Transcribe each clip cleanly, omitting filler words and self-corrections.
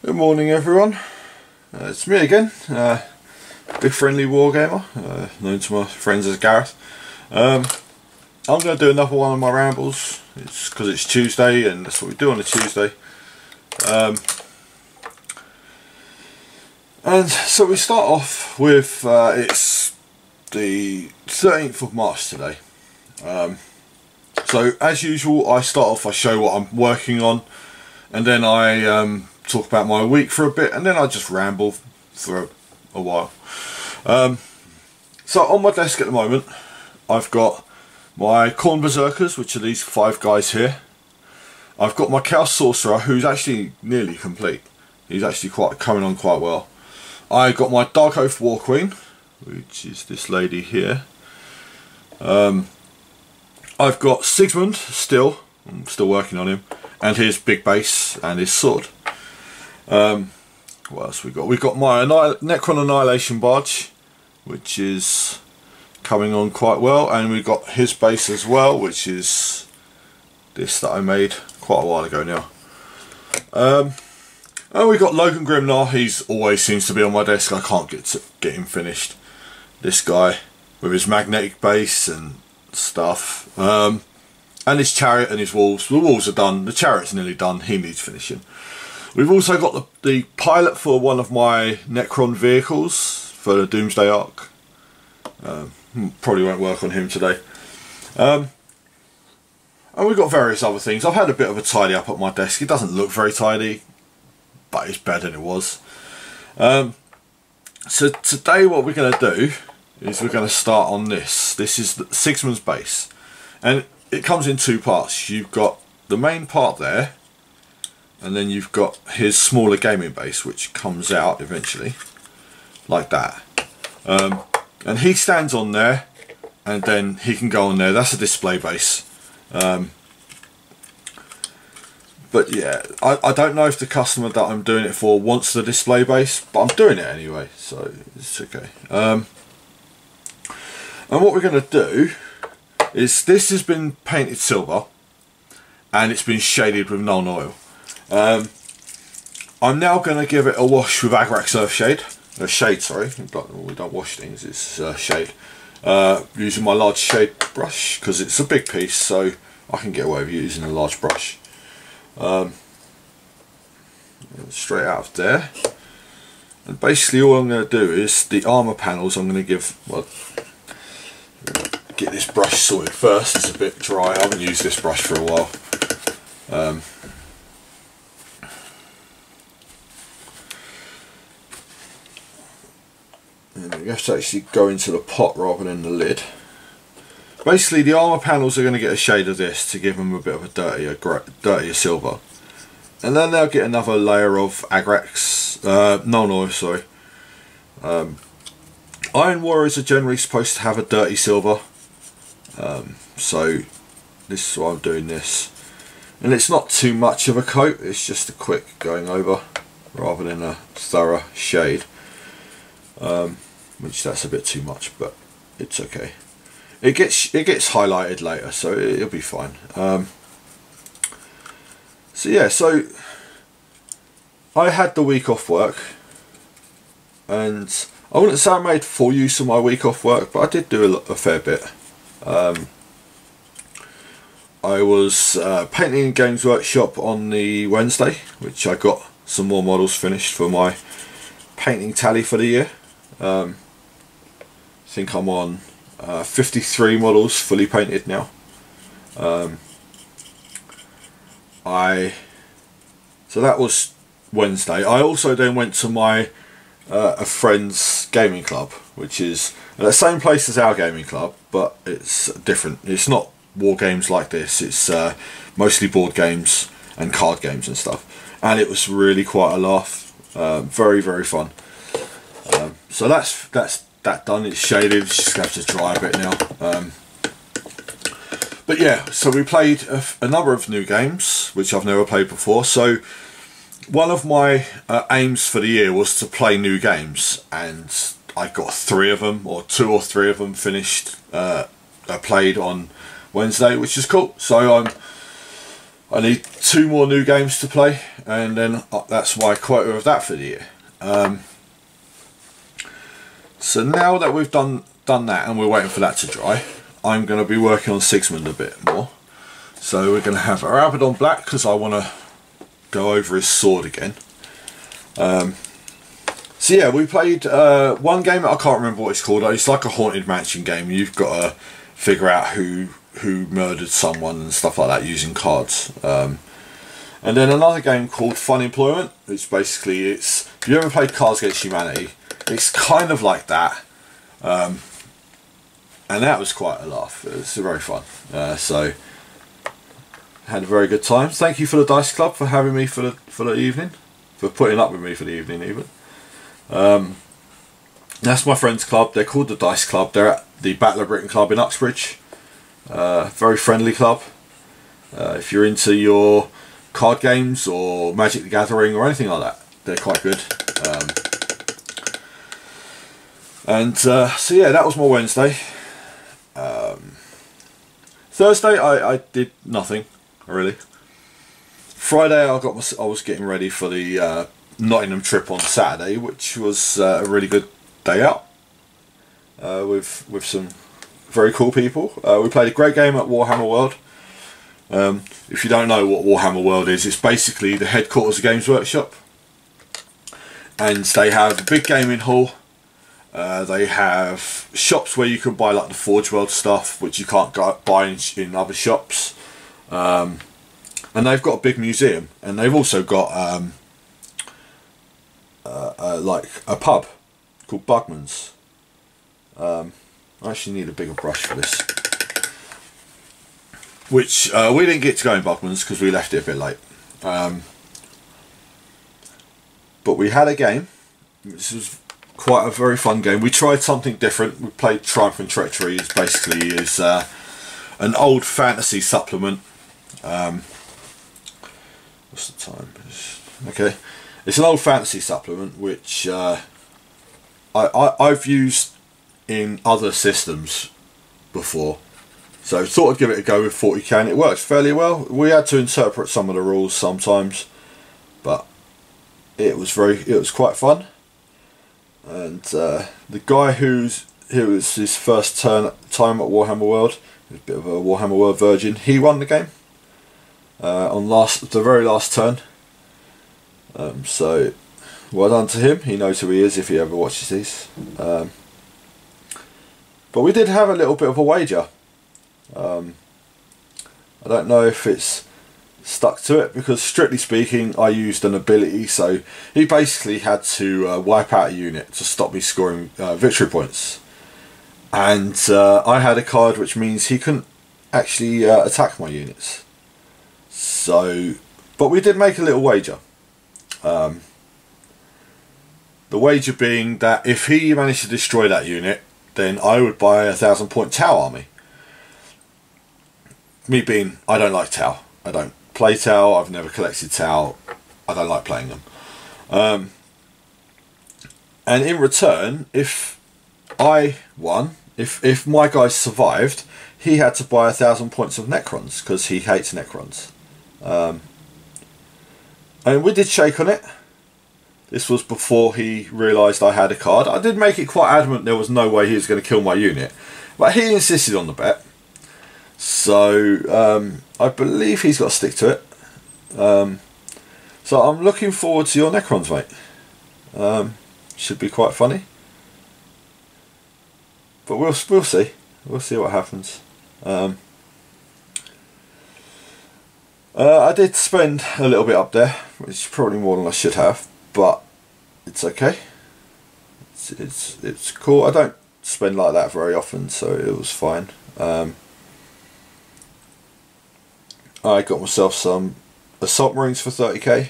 Good morning everyone, it's me again, BigFriendlyWarGamer, known to my friends as Gareth. I'm going to do another one of my rambles. It's because it's Tuesday and that's what we do on a Tuesday. And so we start off with, it's the 13th of March today. So as usual I start off, I show what I'm working on, and then I talk about my week for a bit, and then I just ramble for a while. So on my desk at the moment I've got my Khorne Berserkers, which are these 5 guys here. I've got my Chaos Sorcerer, who's actually nearly complete. He's actually coming on quite well. I got my Dark Oath War Queen, which is this lady here. I've got Sigmund still. I'm still working on him, and his big base and his sword. What else we got? We've got my Necron Annihilation Barge, which is coming on quite well, and we've got his base as well, which is this that I made quite a while ago now. And we've got Logan Grimnar. He's always seems to be on my desk. I can't get him finished. This guy with his magnetic base and stuff, and his chariot and his walls. The walls are done, the chariot's nearly done, he needs finishing. We've also got the pilot for one of my Necron vehicles for the Doomsday Arc. Probably won't work on him today. And we've got various other things. I've had a bit of a tidy up at my desk. It doesn't look very tidy, but it's better than it was. So today what we're going to do is we're going to start on this. This is Sigmund's base, and it comes in 2 parts. You've got the main part there, and then you've got his smaller gaming base, which comes out eventually like that. And he stands on there, and then he can go on there. That's a display base. But yeah, I don't know if the customer that I'm doing it for wants the display base, but I'm doing it anyway, so it's okay. And what we're going to do is, this has been painted silver and it's been shaded with Nuln Oil. I'm now going to give it a wash with Agrax Shade, sorry. We don't wash things, it's shade. Using my large shade brush, because it's a big piece, so I can get away with using a large brush. Straight out of there. And basically all I'm going to do is, the armour panels I'm going to give, well, get this brush sorted first. It's a bit dry, I haven't used this brush for a while. And you have to actually go into the pot rather than the lid. Basically the armour panels are going to get a shade of this to give them a bit of a dirtier silver. And then they'll get another layer of Agrax, Nuln Oil, sorry. Iron Warriors are generally supposed to have a dirty silver. So this is why I'm doing this. And it's not too much of a coat, it's just a quick going over rather than a thorough shade. Which that's a bit too much, but it's okay. It gets highlighted later, so it'll be fine. So yeah, so I had the week off work, and I wouldn't say I made full use of my week off work, but I did do a fair bit. I was painting in Games Workshop on the Wednesday, which I got some more models finished for my painting tally for the year. I think I'm on 53 models fully painted now. So that was Wednesday. I also then went to my a friend's gaming club, which is at the same place as our gaming club, but it's different. It's not war games like this. It's mostly board games and card games and stuff, and it was really quite a laugh. Very, very fun. So that's that done. It's shaded. It's just going to have to dry a bit now. But yeah, so we played a number of new games which I've never played before. So one of my aims for the year was to play new games, and I got 3 of them, or 2 or 3 of them finished, played on Wednesday, which is cool. So I'm I need 2 more new games to play, and then that's my quota of that for the year. So now that we've done that and we're waiting for that to dry, I'm going to be working on Sigismund a bit more. So we're going to have our Abaddon Black because I want to go over his sword again. So yeah, we played one game that I can't remember what it's called. It's like a Haunted Mansion game. You've got to figure out who murdered someone and stuff like that using cards. And then another game called Fun Employment, which basically if you ever played Cards Against Humanity, it's kind of like that. And that was quite a laugh. It was very fun. So had a very good time. Thank you for the Dice Club for having me for the evening, for putting up with me for the evening even. That's my friend's club. They're called the Dice Club. They're at the Battle of Britain Club in Uxbridge. Very friendly club. If you're into your card games or Magic the Gathering or anything like that, they're quite good. So yeah, that was my Wednesday. Thursday I did nothing really. Friday I was getting ready for the Nottingham trip on Saturday, which was a really good day out with some very cool people. We played a great game at Warhammer World. If you don't know what Warhammer World is, it's basically the headquarters of Games Workshop, and they have a big gaming hall. They have shops where you can buy like the Forge World stuff, which you can't buy in other shops. And they've got a big museum, and they've also got like a pub called Bugman's. I actually need a bigger brush for this, which we didn't get to go in Bugman's because we left it a bit late. But we had a game. This was quite a very fun game. We tried something different. We played Triumph and Treachery. It's basically an old fantasy supplement. What's the time? Okay, it's an old fantasy supplement which I've used in other systems before, so thought I'd give it a go with 40k, and it works fairly well. We had to interpret some of the rules sometimes, but it was quite fun. And the guy who was his first time at Warhammer World, a bit of a Warhammer World virgin, he won the game on the very last turn. So well done to him. He knows who he is if he ever watches these. But we did have a little bit of a wager. I don't know if it's stuck to it, because strictly speaking I used an ability, so he basically had to wipe out a unit to stop me scoring victory points, and I had a card which means he couldn't actually attack my units. So, but we did make a little wager. The wager being that if he managed to destroy that unit, then I would buy a 1,000-point Tau army. Me being, I don't like Tau. I don't play Tau. I've never collected Tau. I don't like playing them. And in return, if I won, if my guys survived, he had to buy 1,000 points of Necrons because he hates Necrons. And we did shake on it. This was before he realised I had a card. I did make it quite adamant there was no way he was going to kill my unit, but he insisted on the bet. So I believe he's got to stick to it. So I'm looking forward to your Necrons, mate. Should be quite funny. But we'll see. We'll see what happens. I did spend a little bit up there, which is probably more than I should have, but it's okay. It's cool. I don't spend like that very often, so it was fine. I got myself some Assault Marines for 30k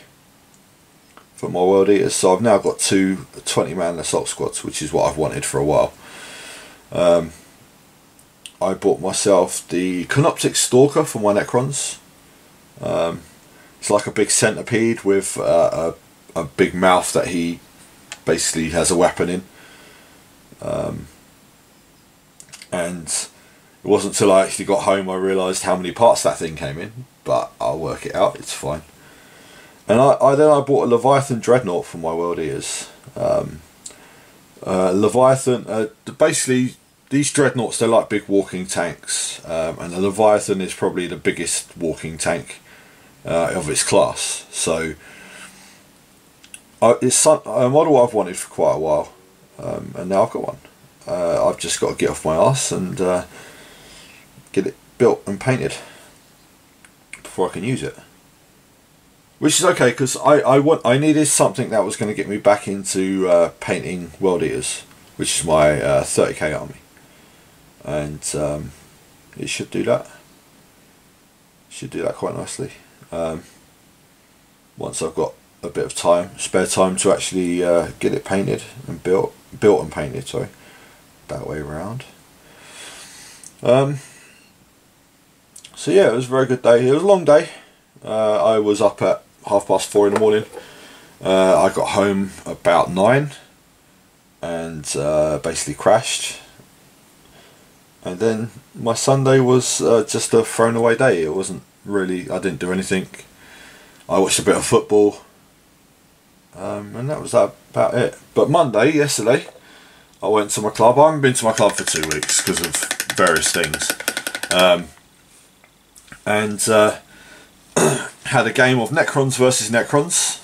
for my World Eaters, so I've now got 2 20-man assault squads, which is what I've wanted for a while. I bought myself the Canoptic Stalker for my Necrons. It's like a big centipede with a big mouth that he basically has a weapon in. And it wasn't until I actually got home I realised how many parts that thing came in. but I'll work it out, it's fine. And I bought a Leviathan Dreadnought for my World Eaters. Leviathan, basically these Dreadnoughts, they're like big walking tanks, and the Leviathan is probably the biggest walking tank of its class. So it's a model I've wanted for quite a while, and now I've got one. I've just got to get off my arse and get it built and painted before I can use it. Which is okay, because I needed something that was going to get me back into painting World Eaters, which is my 30k army, and it should do that. Should do that quite nicely. Once I've got a bit of time, spare time to actually get it painted and built and painted. Sorry, that way around. So yeah, it was a very good day. It was a long day. I was up at 4:30 in the morning. I got home about 9 and basically crashed. And then my Sunday was just a thrown away day. It wasn't really, I didn't do anything. I watched a bit of football, and that was about it. But Monday, yesterday, I went to my club. I haven't been to my club for 2 weeks because of various things. And had a game of Necrons versus Necrons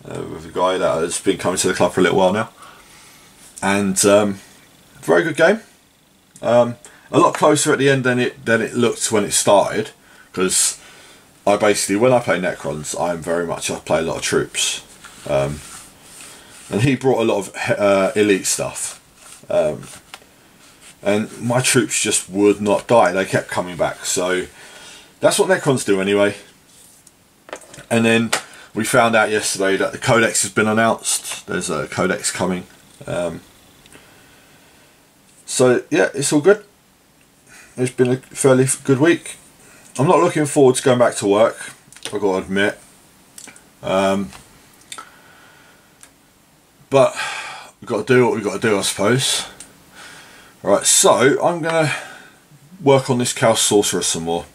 with a guy that has been coming to the club for a little while now, and very good game. A lot closer at the end than it looked when it started, because I basically, when I play Necrons, I play a lot of troops, and he brought a lot of elite stuff, and my troops just would not die. They kept coming back. So that's what Necrons do anyway. And then we found out yesterday that the Codex has been announced. There's a Codex coming. So yeah, it's all good. It's been a fairly good week. I'm not looking forward to going back to work, I've got to admit. But we've got to do what we've got to do, I suppose. Right, so I'm going to work on this Chaos Sorcerer some more.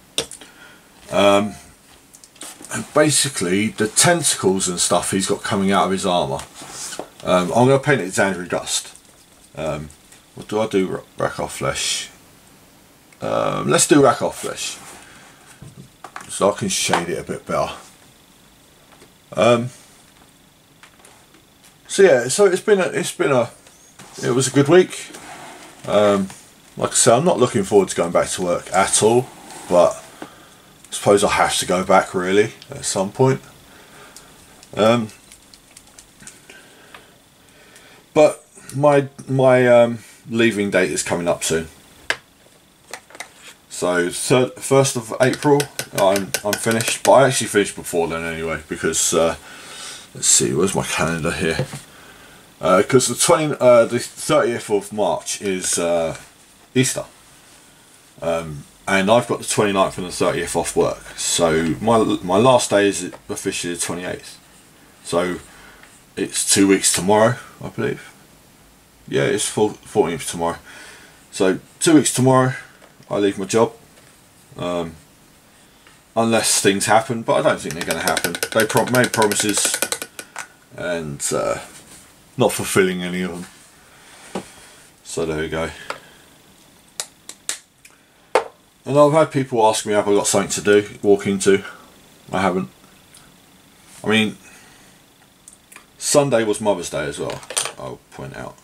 And basically the tentacles and stuff he's got coming out of his armour, I'm going to paint it Xandri Dust. What do I do? Rack-off Flesh. Let's do Rack-off Flesh, so I can shade it a bit better. So yeah, so it was a good week. Like I said, I'm not looking forward to going back to work at all, but I suppose I have to go back really at some point. But my leaving date is coming up soon. So 1st of April, I'm finished. But I actually finished before then anyway, because let's see, where's my calendar here? Because the 30th of March is Easter. And I've got the 29th and the 30th off work, so my last day is officially the 28th. So it's 2 weeks tomorrow, I believe. Yeah, it's 14th tomorrow. So 2 weeks tomorrow, I leave my job. Unless things happen, but I don't think they're going to happen. They made promises and not fulfilling any of them. So there we go. And I've had people ask me, have I got something to do, walk into? I haven't. I mean, Sunday was Mother's Day as well, I'll point out.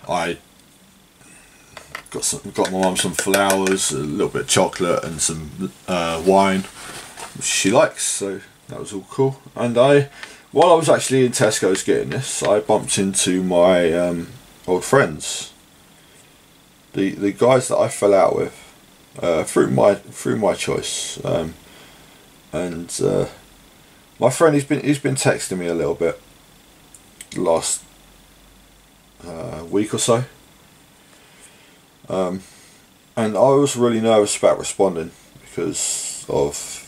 I got my mum some flowers, a little bit of chocolate and some wine, which she likes, so that was all cool. And while I was actually in Tesco's getting this, I bumped into my old friends. The guys that I fell out with through my choice, and my friend, he's been texting me a little bit the last week or so, and I was really nervous about responding because of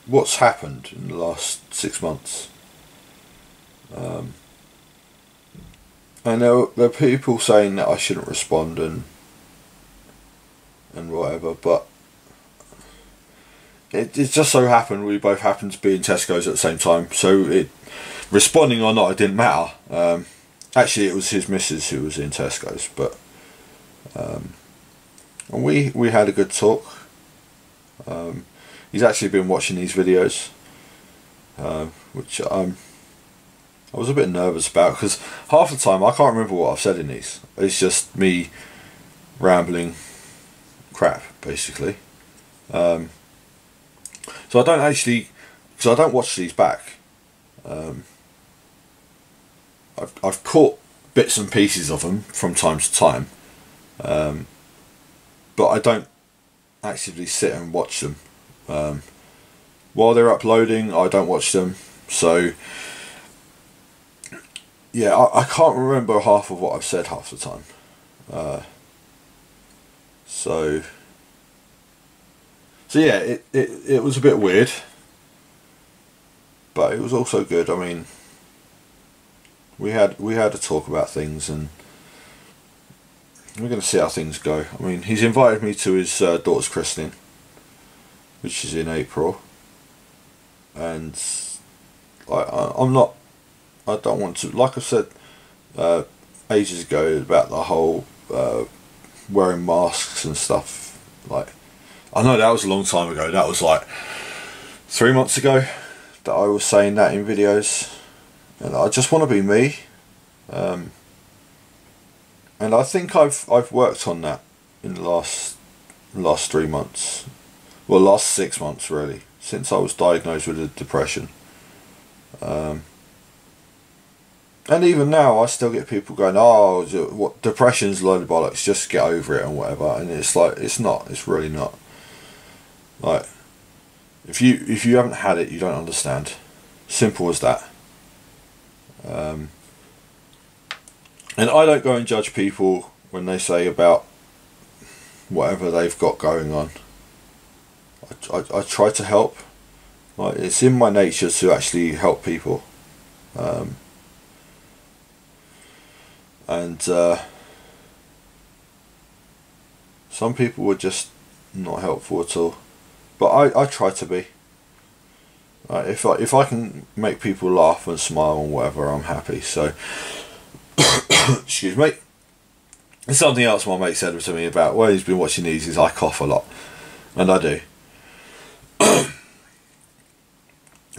what's happened in the last 6 months. And there are people saying that I shouldn't respond and whatever, but it just so happened we both happened to be in Tesco's at the same time, so responding or not, it didn't matter. Actually, it was his missus who was in Tesco's, but and we had a good talk. He's actually been watching these videos, which I was a bit nervous about, because half the time I can't remember what I've said in these. It's just me rambling crap, basically. So I don't actually, because I don't watch these back. I've caught bits and pieces of them from time to time, but I don't actively sit and watch them. While they're uploading, I don't watch them, so yeah, I can't remember half of what I've said half the time. So yeah, it was a bit weird, but it was also good. I mean, we had a talk about things, and we're going to see how things go. I mean, he's invited me to his daughter's christening, which is in April, and I don't want to, like I said ages ago about the whole wearing masks and stuff. Like, I know that was a long time ago. That was like 3 months ago that I was saying that in videos, and I just want to be me. And I think I've worked on that in the last 3 months. Well, last 6 months really, since I was diagnosed with a depression. And even now I still get people going, oh, what, depression's a load of bollocks, just get over it and whatever. And it's like, it's not, it's really not. Like, if you haven't had it, you don't understand. Simple as that. And I don't go and judge people when they say about whatever they've got going on. I try to help. Like, it's in my nature to actually help people. And some people were just not helpful at all, but I try to be. If I can make people laugh and smile and whatever, I'm happy. So excuse me. There's something else my mate said to me about when he's been watching these is I cough a lot, and I do.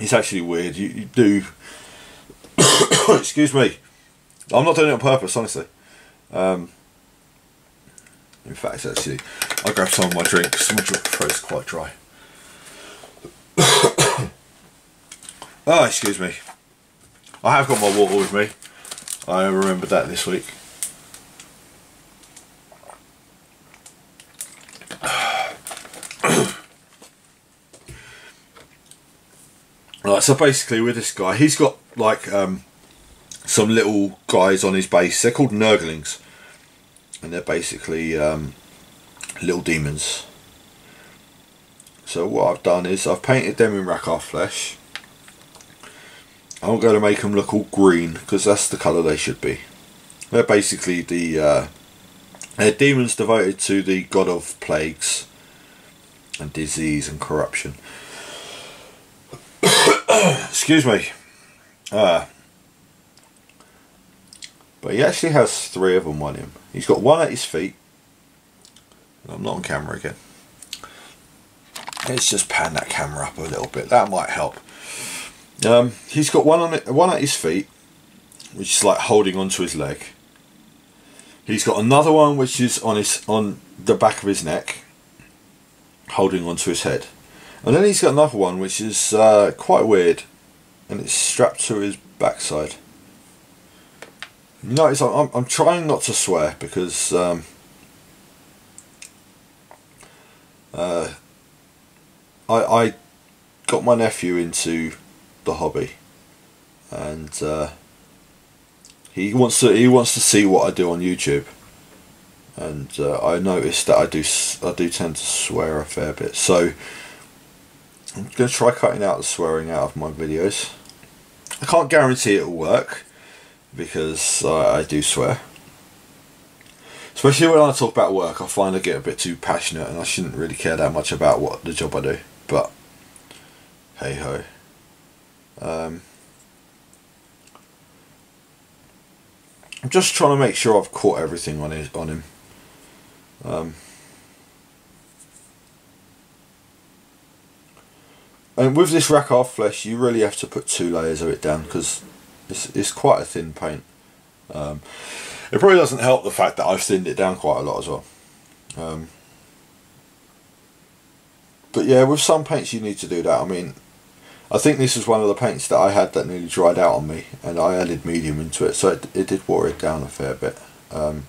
It's actually weird. You do. Excuse me. I'm not doing it on purpose, honestly. In fact, actually, I'll grab some of my drink because my throat's quite dry. Oh, excuse me. I have got my water with me. I remembered that this week. Right, so basically with this guy, he's got like some little guys on his base. They're called Nurglings, and they're basically little demons. So what I've done is I've painted them in Rackar flesh. I'm going to make them look all green because that's the colour they should be. They're basically they're demons devoted to the god of plagues and disease and corruption. Excuse me. But he actually has 3 of them on him. He's got 1 at his feet. I'm not on camera again. Let's just pan that camera up a little bit. That might help. He's got 1 at his feet, which is like holding onto his leg. He's got another one which is on the back of his neck, holding onto his head. And then he's got another one which is quite weird, and it's strapped to his backside. Notice I'm trying not to swear because I got my nephew into the hobby, and he wants to see what I do on YouTube, and I noticed that I do tend to swear a fair bit, so I'm going to try cutting out the swearing out of my videos. I can't guarantee it will work because I do swear, especially when I talk about work. I find I get a bit too passionate and I shouldn't really care that much about what the job I do, but hey ho. I'm just trying to make sure I've caught everything on him. And with this Rakarth flesh, you really have to put 2 layers of it down because it's quite a thin paint. It probably doesn't help the fact that I've thinned it down quite a lot as well. But yeah, with some paints you need to do that. I mean, I think this was one of the paints that I had that nearly dried out on me, and I added medium into it, so it did water it down a fair bit. But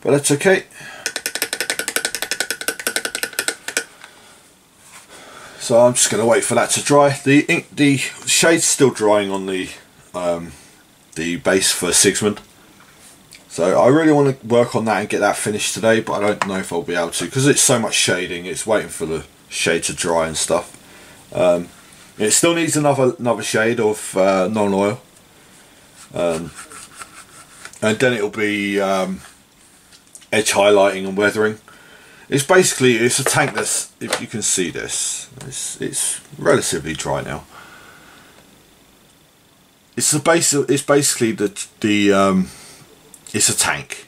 that's okay. So I'm just going to wait for that to dry. The shade's still drying on the base for Sigismund. So I really want to work on that and get that finished today, but I don't know if I'll be able to because it's so much shading. It's waiting for the shade to dry and stuff. It still needs another shade of non-oil, and then it'll be edge highlighting and weathering. It's a tank that's, if you can see this, it's relatively dry now. It's basically it's a tank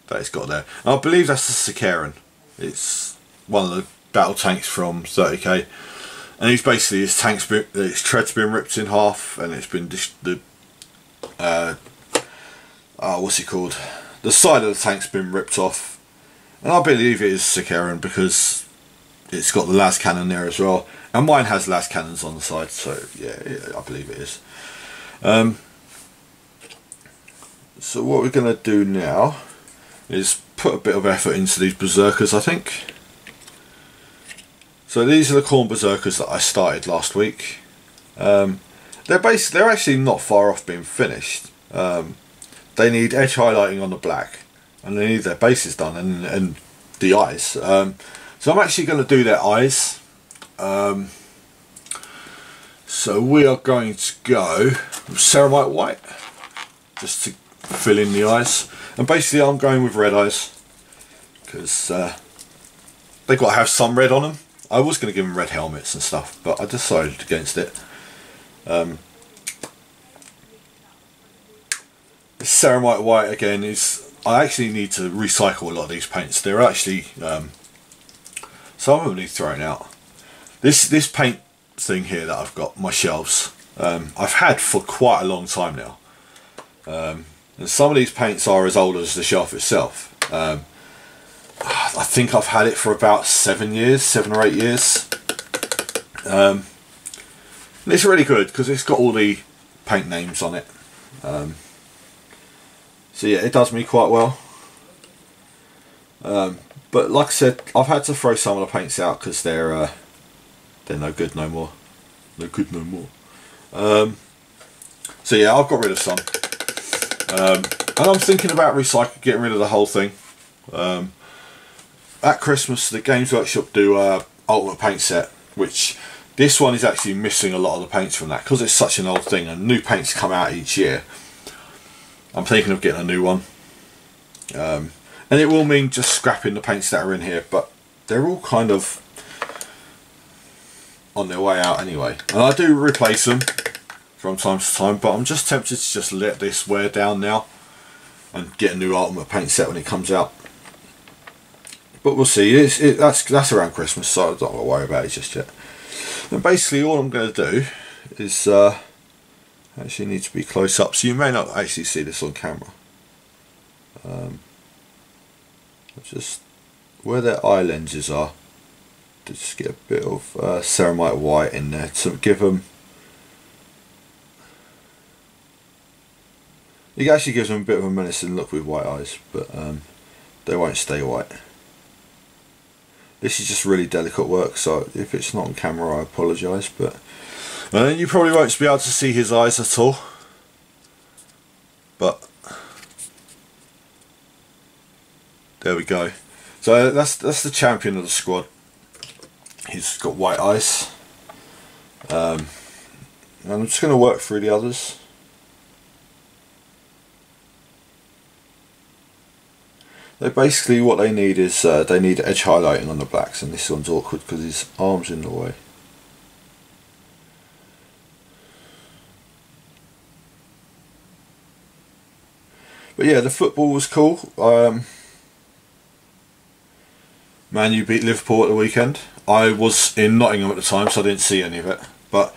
that it's got there. And I believe that's the Sicaran. It's one of the battle tanks from 30k, and his tread's been ripped in half, and it's been what's it called? The side of the tank's been ripped off. And I believe it is Sicaran because it's got the las cannon there as well, and mine has las cannons on the side, so yeah, I believe it is. So what we're going to do now is put a bit of effort into these berserkers, I think. So these are the Khorne berserkers that I started last week. They're actually not far off being finished. They need edge highlighting on the black, and they need their bases done, and the eyes. So I'm actually going to do their eyes. So we are going to go with ceramite white, just to fill in the eyes. And basically I'm going with red eyes, because they've got to have some red on them. I was going to give them red helmets and stuff, but I decided against it. Ceramite white again is, I actually need to recycle a lot of these paints. They're actually some of them need throwing out. This paint thing here that I've got, my shelves, I've had for quite a long time now, and some of these paints are as old as the shelf itself. I think I've had it for about 7 or 8 years. And it's really good because it's got all the paint names on it. So yeah, it does me quite well. But like I said, I've had to throw some of the paints out because they're no good no more. No good no more. So yeah, I've got rid of some. And I'm thinking about getting rid of the whole thing. At Christmas, the Games Workshop do Ultimate Paint Set, which this one is actually missing a lot of the paints from that because it's such an old thing and new paints come out each year. I'm thinking of getting a new one, and it will mean just scrapping the paints that are in here, but they're all kind of on their way out anyway, and I do replace them from time to time, but I'm just tempted to just let this wear down now and get a new Ultimate Paint Set when it comes out. But we'll see. That's around Christmas, so I don't want to worry about it just yet. And basically all I'm going to do is actually need to be close up, so you may not actually see this on camera. Just where their eye lenses are, to just get a bit of ceramite white in there to give them. It actually gives them a bit of a menacing look with white eyes, but they won't stay white. This is just really delicate work, so if it's not on camera I apologise, but you probably won't be able to see his eyes at all, but there we go. So that's the champion of the squad. He's got white eyes. And I'm just going to work through the others. Basically what they need is they need edge highlighting on the blacks, and this one's awkward because his arm's in the way. But yeah, the football was cool. Man U beat Liverpool at the weekend. I was in Nottingham at the time, so I didn't see any of it. But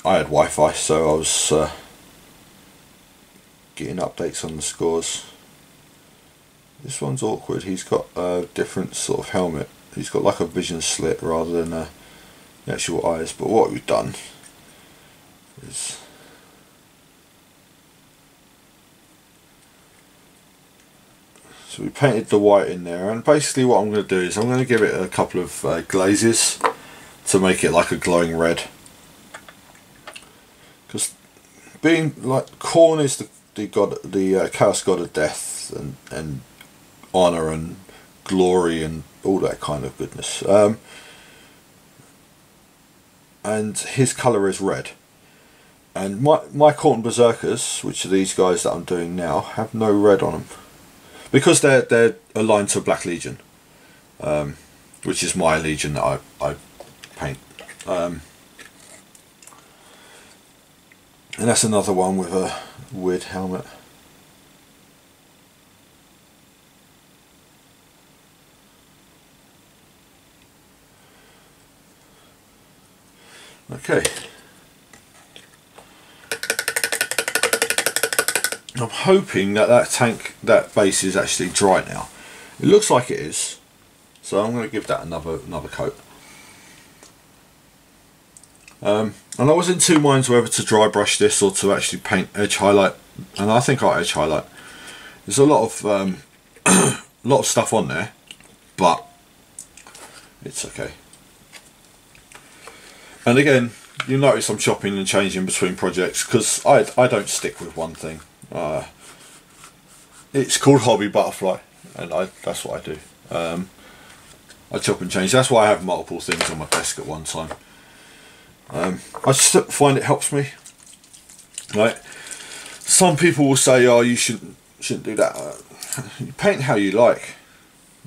I had Wi-Fi, so I was getting updates on the scores. This one's awkward. He's got a different sort of helmet. He's got like a vision slit rather than the actual eyes. But what we've done is so we painted the white in there, and basically what I'm going to do is I'm going to give it a couple of glazes to make it like a glowing red. Because being like Khorne is the god, the chaos god of death and honor and glory and all that kind of goodness. And his colour is red. And my Khorne berserkers, which are these guys that I'm doing now, have no red on them. Because they're aligned to Black Legion, which is my legion that I paint. And that's another one with a weird helmet. Okay. I'm hoping that base is actually dry now. It looks like it is, so I'm going to give that another coat. And I was in two minds whether to dry brush this or to actually paint edge highlight, and I think I'll edge highlight. There's a lot of stuff on there, but it's okay. And again, you notice I'm chopping and changing between projects because I don't stick with one thing. It's called Hobby Butterfly, and that's what I do. I chop and change. That's why I have multiple things on my desk at one time. I just find it helps me. Right? Some people will say, "Oh, you shouldn't do that." You paint how you like.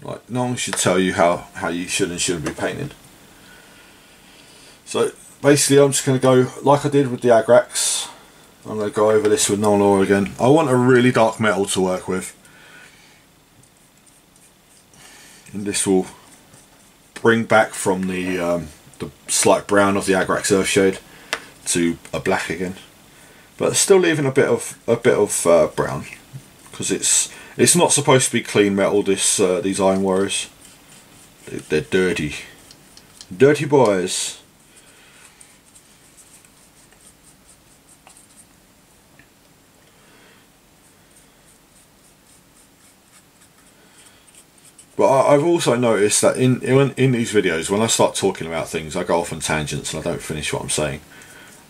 Like no one should tell you how you should and shouldn't be painting. So basically, I'm just going to go like I did with the Agrax. I'm going to go over this with non-ore again. I want a really dark metal to work with, and this will bring back from the slight brown of the Agrax Earthshade to a black again, but still leaving a bit of brown because it's not supposed to be clean metal. These Iron Warriors, they're dirty boys. But I've also noticed that in these videos, when I start talking about things, I go off on tangents and I don't finish what I'm saying.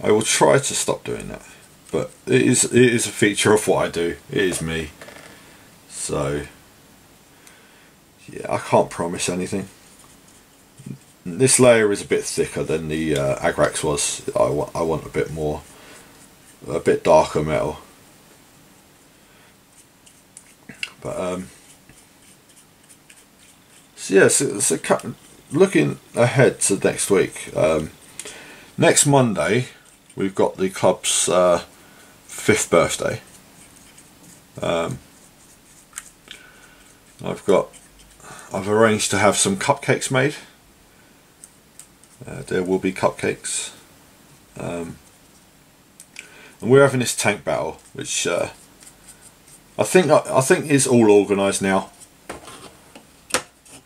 I will try to stop doing that, but it is a feature of what I do. It is me. So yeah, I can't promise anything. This layer is a bit thicker than the Agrax was. I want a bit darker metal. But so yeah, so looking ahead to next week. Next Monday, we've got the club's 5th birthday. I've arranged to have some cupcakes made. There will be cupcakes, and we're having this tank battle, which I think is all organised now.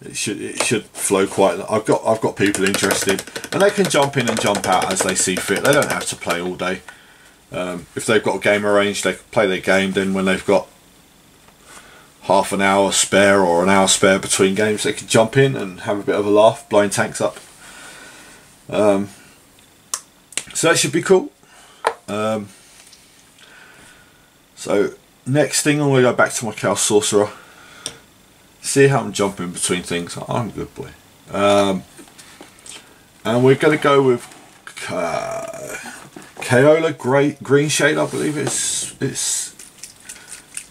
It should flow quite. I've got people interested, and they can jump in and jump out as they see fit. They don't have to play all day. If they've got a game arranged, they can play their game. Then when they've got half an hour spare or an hour spare between games, they can jump in and have a bit of a laugh, blowing tanks up. So that should be cool. So next thing, I'm going to go back to my Chaos Sorcerer. See how I'm jumping between things. I'm a good boy. And we're going to go with Kaola Green Shade, I believe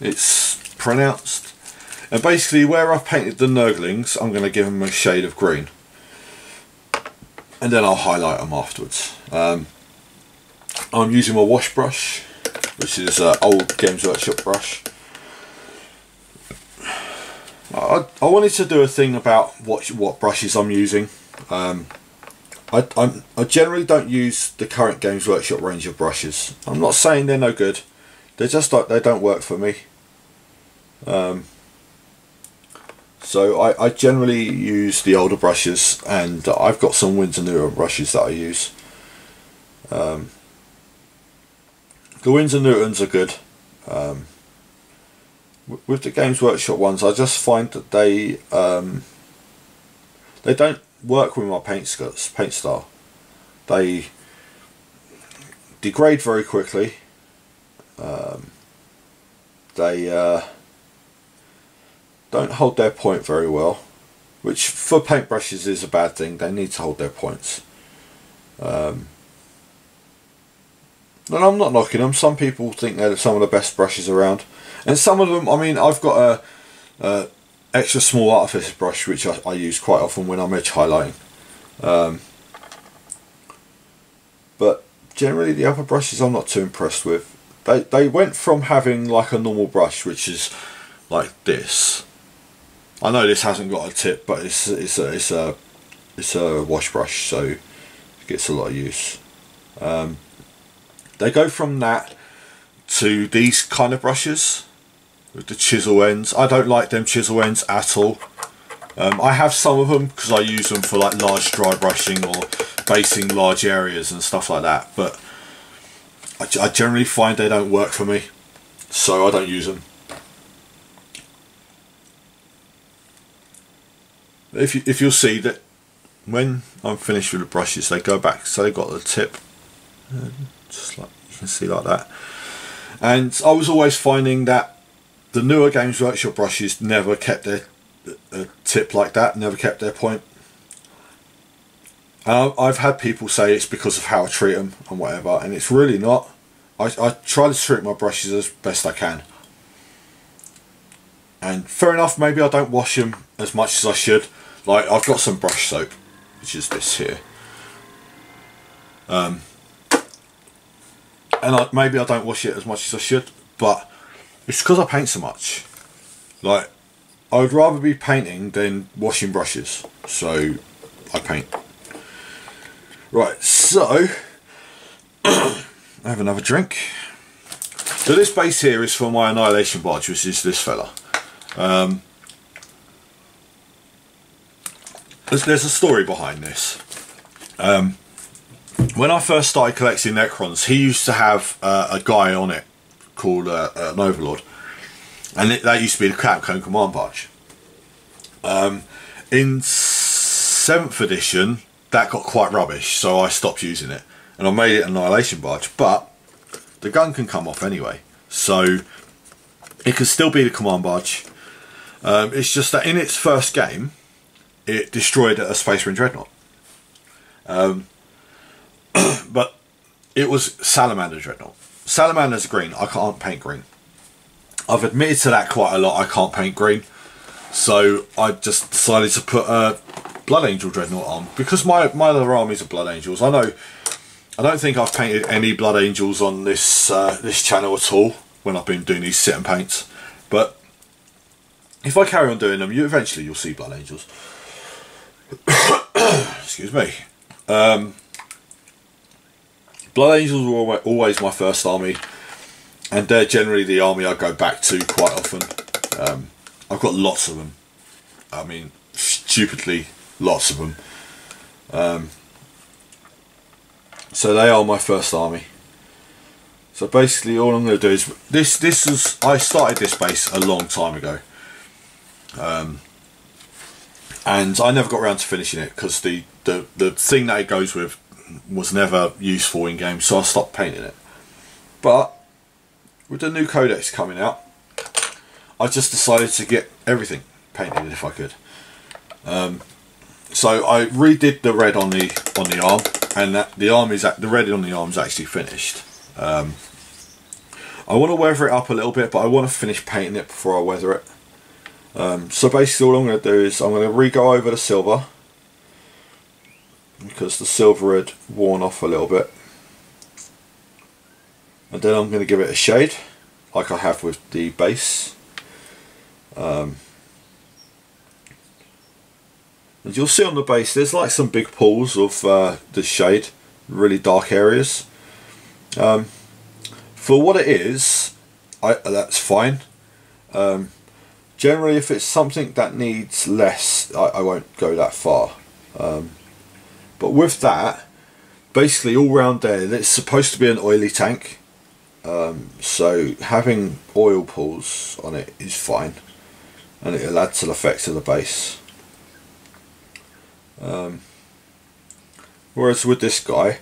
it's pronounced. And basically, where I've painted the Nurglings, I'm going to give them a shade of green, and then I'll highlight them afterwards. I'm using my wash brush, which is an old Games Workshop brush. I wanted to do a thing about what brushes I'm using. I generally don't use the current Games Workshop range of brushes. I'm not saying they're no good. They're just like, they don't work for me. So I generally use the older brushes, and I've got some Winsor Newton brushes that I use. The Winsor Newtons are good. With the Games Workshop ones, I just find that they don't work with my paint style. They degrade very quickly. They don't hold their point very well, which for paintbrushes is a bad thing. They need to hold their points. And I'm not knocking them. Some people think they're some of the best brushes around, and some of them, I mean, I've got a extra small artifice brush which I use quite often when I'm edge highlighting. But generally the other brushes I'm not too impressed with. They went from having like a normal brush, which is like this. I know this hasn't got a tip, but it's a wash brush, so it gets a lot of use. They go from that to these kind of brushes with the chisel ends. I don't like them chisel ends at all. I have some of them because I use them for like large dry brushing or basing large areas and stuff like that, but I generally find they don't work for me, so I don't use them. If you'll see that when I'm finished with the brushes, they go back, so they've got the tip, just like you can see like that. And I was always finding that the newer Games Workshop brushes never kept their tip like that, never kept their point. I've had people say it's because of how I treat them and whatever, and it's really not. I try to treat my brushes as best I can. And fair enough, maybe I don't wash them as much as I should. Like, I've got some brush soap, which is this here. And maybe I don't wash it as much as I should, but it's because I paint so much. Like, I would rather be painting than washing brushes, so I paint. Right, so I have another drink. So this base here is for my Annihilation Barge, which is this fella. There's a story behind this. When I first started collecting Necrons, he used to have a guy on it called an Overlord, and that used to be the Capcom Command Barge. In 7th edition, that got quite rubbish, so I stopped using it, and I made it an Annihilation Barge, but the gun can come off anyway, so it can still be the Command Barge. It's just that in its first game, it destroyed a Space Marine Dreadnought. But it was Salamander Dreadnought. Salamander's green. I can't paint green. I've admitted to that quite a lot. I can't paint green. So I just decided to put a Blood Angel Dreadnought on, because my other armies are Blood Angels. I don't think I've painted any Blood Angels on this this channel at all when I've been doing these sit and paints. But if I carry on doing them, eventually you'll see Blood Angels. Excuse me. Blood Angels were always my first army, and they're generally the army I go back to quite often. I've got lots of them. I mean, stupidly lots of them. So they are my first army. So basically all I'm going to do is, I started this base a long time ago. And I never got around to finishing it because the thing that it goes with was never useful in game, so I stopped painting it. But with the new codex coming out, I just decided to get everything painted if I could. So I redid the red on the arm, and the red on the arm is actually finished. I want to weather it up a little bit, but I want to finish painting it before I weather it. So basically all I'm going to do is I'm going to re-go over the silver, because the silver had worn off a little bit, and then I'm going to give it a shade like I have with the base. And you'll see on the base there's like some big pools of the shade, really dark areas. For what it is, that's fine. Generally, if it's something that needs less, I won't go that far. But with that, basically all round there, it's supposed to be an oily tank. So having oil pools on it is fine, and it'll add to the effect of the base. Whereas with this guy,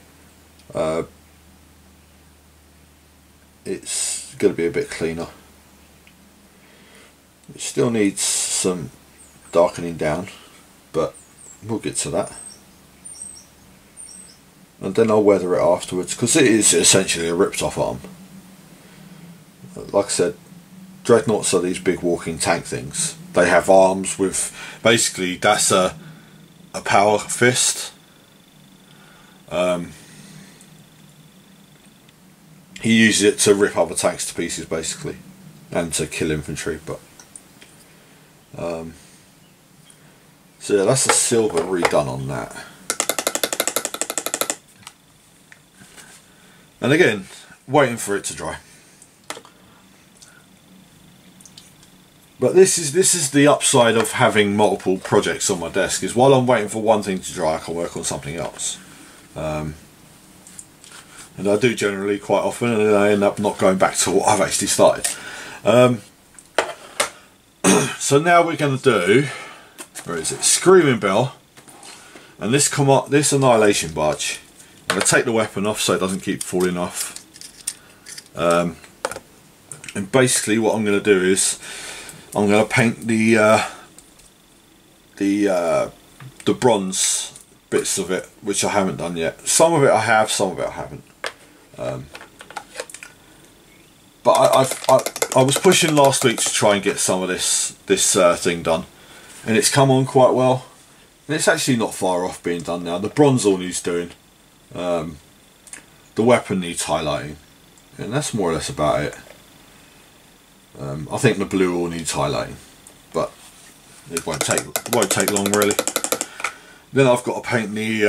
it's going to be a bit cleaner. It still needs some darkening down, but we'll get to that. And then I'll weather it afterwards, because it is essentially a ripped off arm. Like I said, dreadnoughts are these big walking tank things. They have arms with, basically that's a power fist. He uses it to rip other tanks to pieces basically, and to kill infantry. But so yeah, that's a silver redone on that. And again, waiting for it to dry. But this is the upside of having multiple projects on my desk, is while I'm waiting for one thing to dry, I can work on something else. And I do generally quite often, and then I end up not going back to what I've actually started. So now we're going to do, where is it? Screaming Bell, and this Annihilation Barge. I'm going to take the weapon off so it doesn't keep falling off. And basically what I'm going to do is I'm going to paint the bronze bits of it, which I haven't done yet. Some of it I have, some of it I haven't. But I was pushing last week to try and get some of this thing done, and it's come on quite well. And it's actually not far off being done now. The bronze all needs doing. The weapon needs highlighting, and that's more or less about it. I think the blue all needs highlighting, but it won't take long really. Then I've got to paint the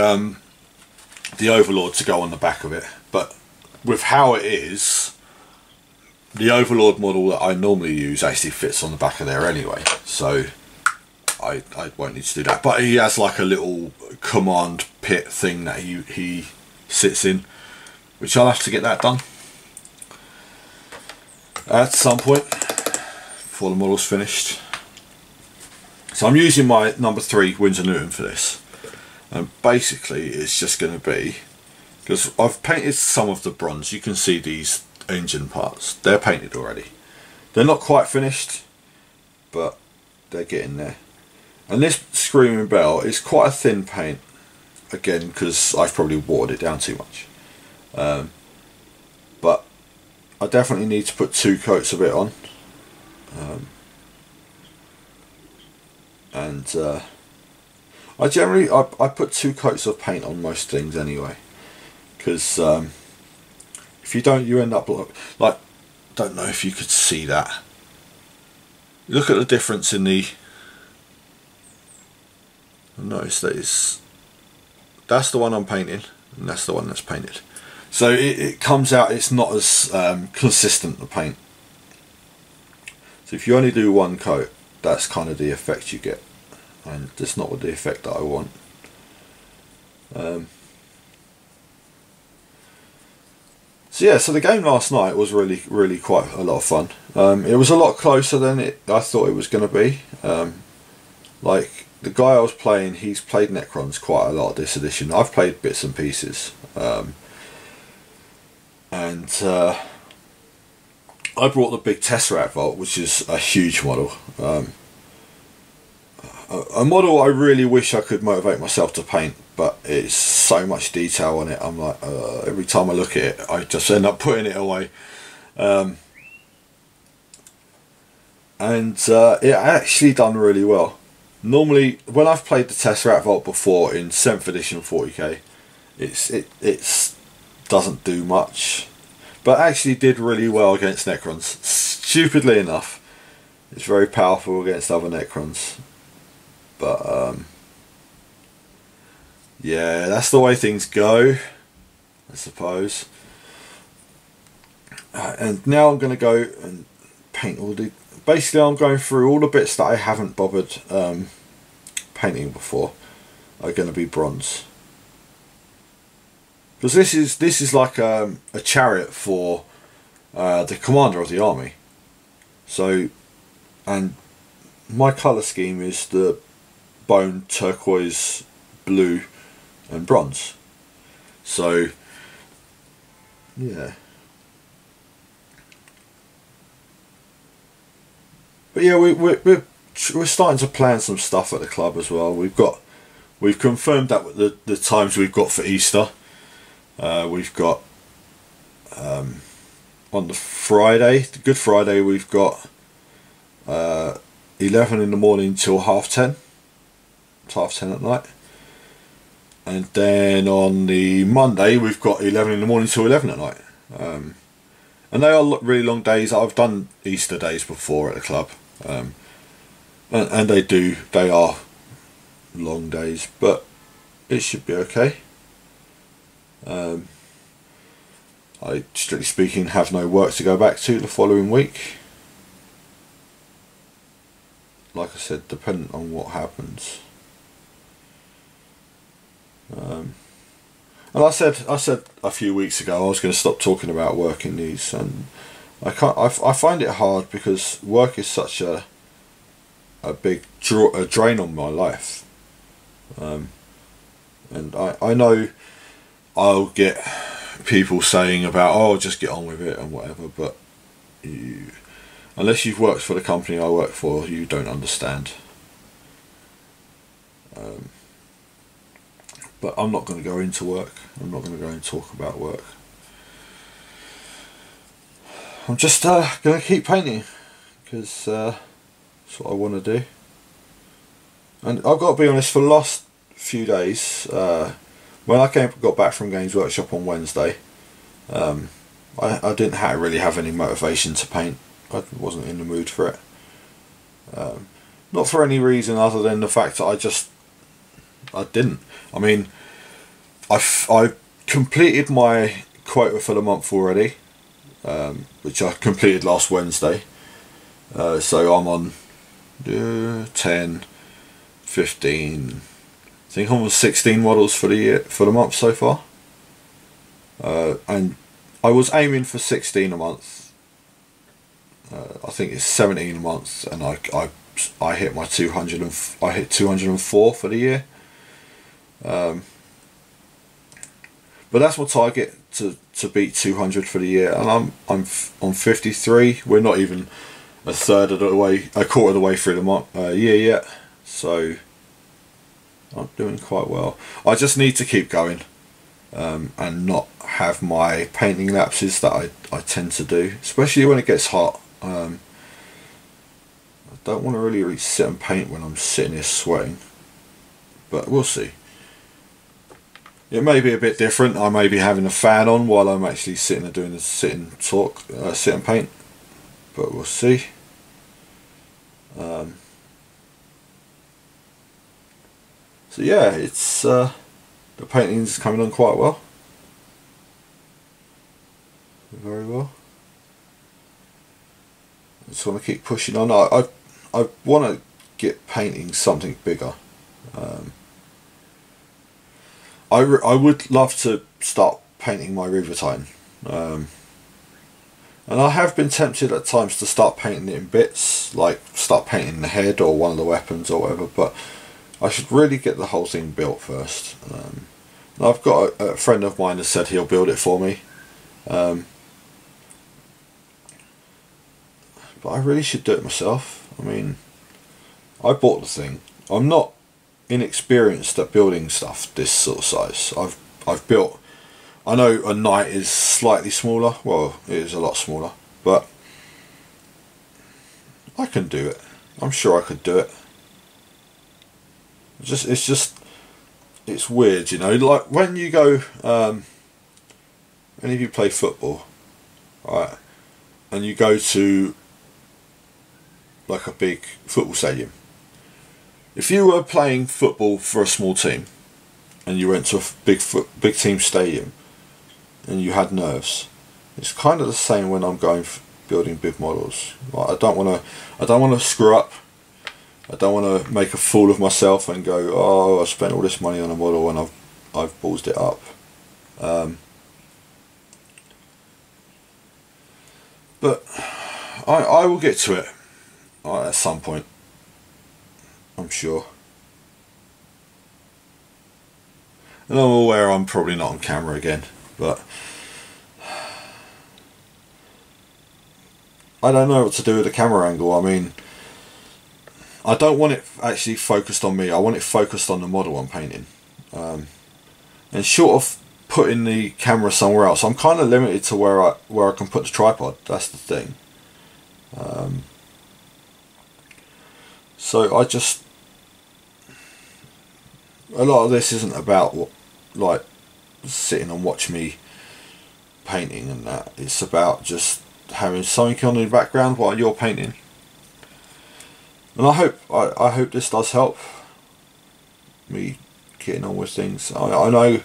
Overlord to go on the back of it, but with how it is, the Overlord model that I normally use actually fits on the back of there anyway, so I won't need to do that. But he has like a little command pit thing that he sits in, which I'll have to get that done at some point before the model's finished. So I'm using my number 3 Windsor Newton for this, and basically it's just going to be, because I've painted some of the bronze, you can see these engine parts, they're painted already. They're not quite finished, but they're getting there. And this Screaming Bell is quite a thin paint, again because I've probably watered it down too much. But I definitely need to put 2 coats of it on. I generally put 2 coats of paint on most things anyway, because if you don't, you end up like, don't know if you could see that. Look at the difference in the, notice that that's the one I'm painting and that's the one that's painted, so it comes out, it's not as consistent, the paint. So if you only do 1 coat, that's kind of the effect you get, and that's not the effect that I want. So yeah, so the game last night was really quite a lot of fun. It was a lot closer than I thought it was going to be. Like the guy I was playing, he's played Necrons quite a lot this edition. I've played bits and pieces, and I brought the big Tesseract Vault, which is a huge model. A model I really wish I could motivate myself to paint, but it's so much detail on it. I'm like, every time I look at it, I just end up putting it away. And it actually done really well. Normally, when I've played the Tesseract Vault before in 7th edition 40k, it's doesn't do much, but actually did really well against Necrons. Stupidly enough, it's very powerful against other Necrons. But yeah, that's the way things go, I suppose. And now I'm going to go and paint all the... Basically, I'm going through all the bits that I haven't bothered painting before are going to be bronze. Because this is like a chariot for the commander of the army. So, and my colour scheme is the bone, turquoise, blue and bronze. So, yeah. But yeah, we're starting to plan some stuff at the club as well. We've confirmed that the times we've got for Easter. We've got on the Friday, the Good Friday, we've got 11 in the morning till 10:30. It's 10:30 at night. And then on the Monday we've got 11 in the morning till 11 at night. And they are really long days. I've done Easter days before at the club. And they are long days, but it should be okay. I, strictly speaking, have no work to go back to the following week. Like I said, dependent on what happens. And I said a few weeks ago I was going to stop talking about work in these, and I find it hard because work is such a big drain on my life. And I know I'll get people saying about, oh, just get on with it and whatever, but unless you've worked for the company I work for, you don't understand. But I'm not going to go into work. I'm not going to go and talk about work. I'm just going to keep painting because that's what I want to do. And I've got to be honest, for the last few days, when I got back from Games Workshop on Wednesday, I didn't really have any motivation to paint. I wasn't in the mood for it. Not for any reason other than the fact that I didn't. I mean, I completed my quota for the month already, which I completed last Wednesday. So I'm on 10, 15, I think I'm on 16 models for the month so far. And I was aiming for 16 a month. I think it's 17 a month, and I hit my 200 and I hit 204 for the year. But that's my target, to beat 200 for the year, and I'm on 53. We're not even a quarter of the way through the year yet, so I'm doing quite well. I just need to keep going, and not have my painting lapses that I tend to do, especially when it gets hot. I don't want to really sit and paint when I'm sitting here sweating, but we'll see. It may be a bit different. I may be having a fan on while I'm actually sitting and doing the sit and paint, but we'll see. So yeah, it's the painting's coming on quite well, very well. I just want to keep pushing on. I want to get painting something bigger. I would love to start painting my Rivetine, and I have been tempted at times to start painting it in bits, like start painting the head or one of the weapons or whatever, but I should really get the whole thing built first. I've got a friend of mine that said he'll build it for me, but I really should do it myself. I mean, I bought the thing. I'm not inexperienced at building stuff this sort of size. I've built, I know a knight is slightly smaller, well, it is a lot smaller, but I can do it. I'm sure I could do it. It's weird, you know, like when you go, any of you play football, right, and you go to like a big football stadium. If you were playing football for a small team, and you went to a big team stadium and you had nerves. It's kind of the same when I'm going building big models. Like, I don't want to screw up. I don't want to make a fool of myself and go, oh, I spent all this money on a model and I've ballsed it up. But I will get to it at some point, I'm sure. And I'm aware I'm probably not on camera again, but I don't know what to do with the camera angle. I mean, I don't want it actually focused on me. I want it focused on the model I'm painting. And short of putting the camera somewhere else, I'm kind of limited to where I can put the tripod. That's the thing. So I just, a lot of this isn't about like sitting and watch me painting and that. It's about just having something on in the background while you're painting. And I hope this does help me getting on with things. I know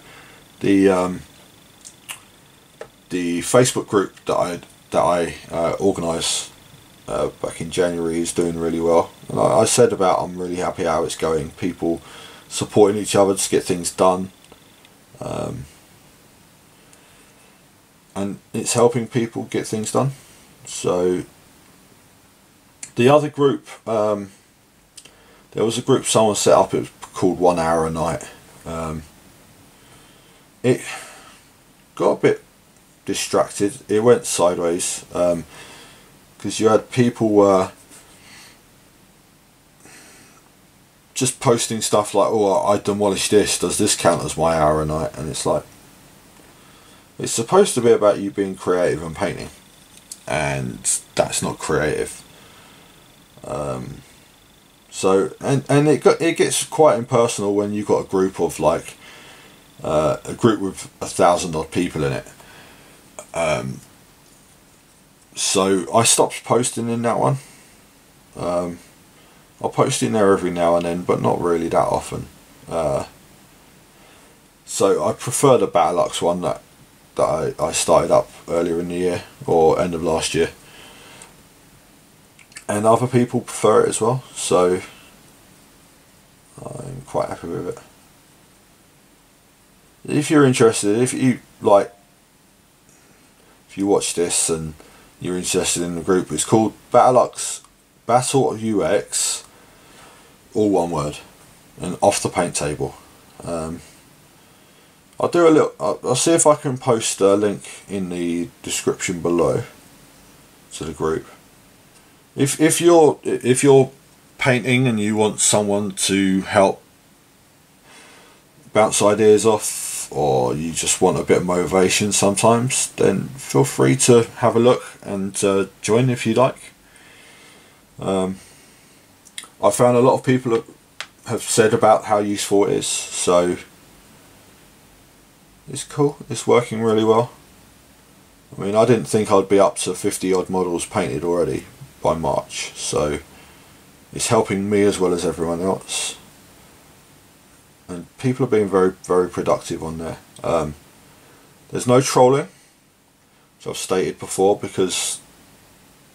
the Facebook group that I organised back in January is doing really well. And I said about I'm really happy how it's going. People supporting each other to get things done, and it's helping people get things done. So the other group, there was a group someone set up. It was called 1 Hour a Night. It got a bit distracted. It went sideways because you had people just posting stuff like, oh, I demolished this, does this count as my hour a night? And it's like, it's supposed to be about you being creative and painting, and that's not creative. So and it gets quite impersonal when you've got a group of like a group with 1,000 odd people in it. So I stopped posting in that one. I'll post in there every now and then, but not really that often. So I prefer the Battlelux one that I started up earlier in the year, or end of last year. And other people prefer it as well, so I'm quite happy with it. If you're interested, if you watch this and you're interested in the group, it's called Battlelux Battle UX, all one word, and Off the Paint Table. I'll do a little. I'll see if I can post a link in the description below to the group. If you're painting and you want someone to help bounce ideas off, or you just want a bit of motivation sometimes, then feel free to have a look and join if you like. I found a lot of people have said about how useful it is, so it's cool. It's working really well. I mean, I didn't think I'd be up to 50 odd models painted already by March, so it's helping me as well as everyone else. And people are being very, very productive on there. There's no trolling, which I've stated before, because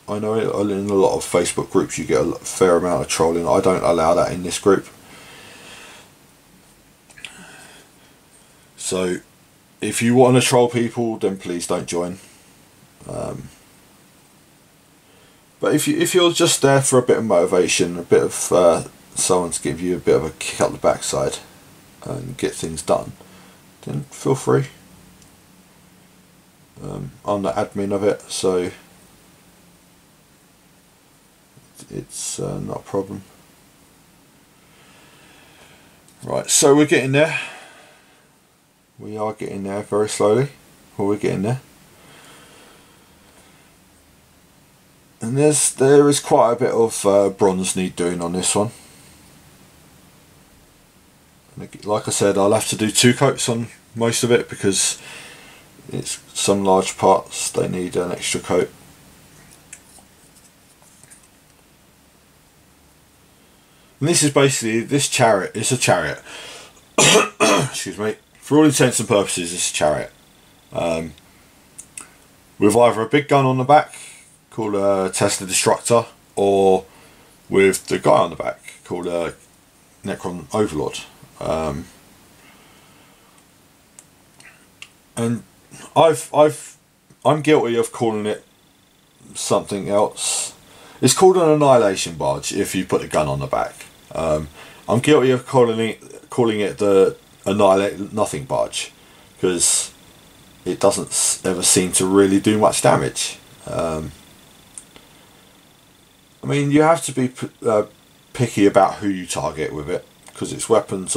I know in a lot of Facebook groups you get a fair amount of trolling. I don't allow that in this group. So if you want to troll people, then please don't join. But if you're just there for a bit of motivation, a bit of someone to give you a bit of a kick up the backside and get things done, then feel free. I'm the admin of it, so it's not a problem. Right, so we're getting there. We are getting there very slowly, but we're getting there. And there is quite a bit of bronze need doing on this one. Like I said, I'll have to do 2 coats on most of it because it's some large parts they need an extra coat. And this is basically, this chariot is a chariot. excuse me, for all intents and purposes, it's a chariot. With either a big gun on the back, called a Tesla Destructor, or with the guy on the back, called a Necron Overlord. And I'm guilty of calling it something else. It's called an Annihilation Barge if you put the gun on the back. I'm guilty of calling it the Annihilate Nothing Barge, because it doesn't ever seem to really do much damage. I mean, you have to be picky about who you target with it, because its weapons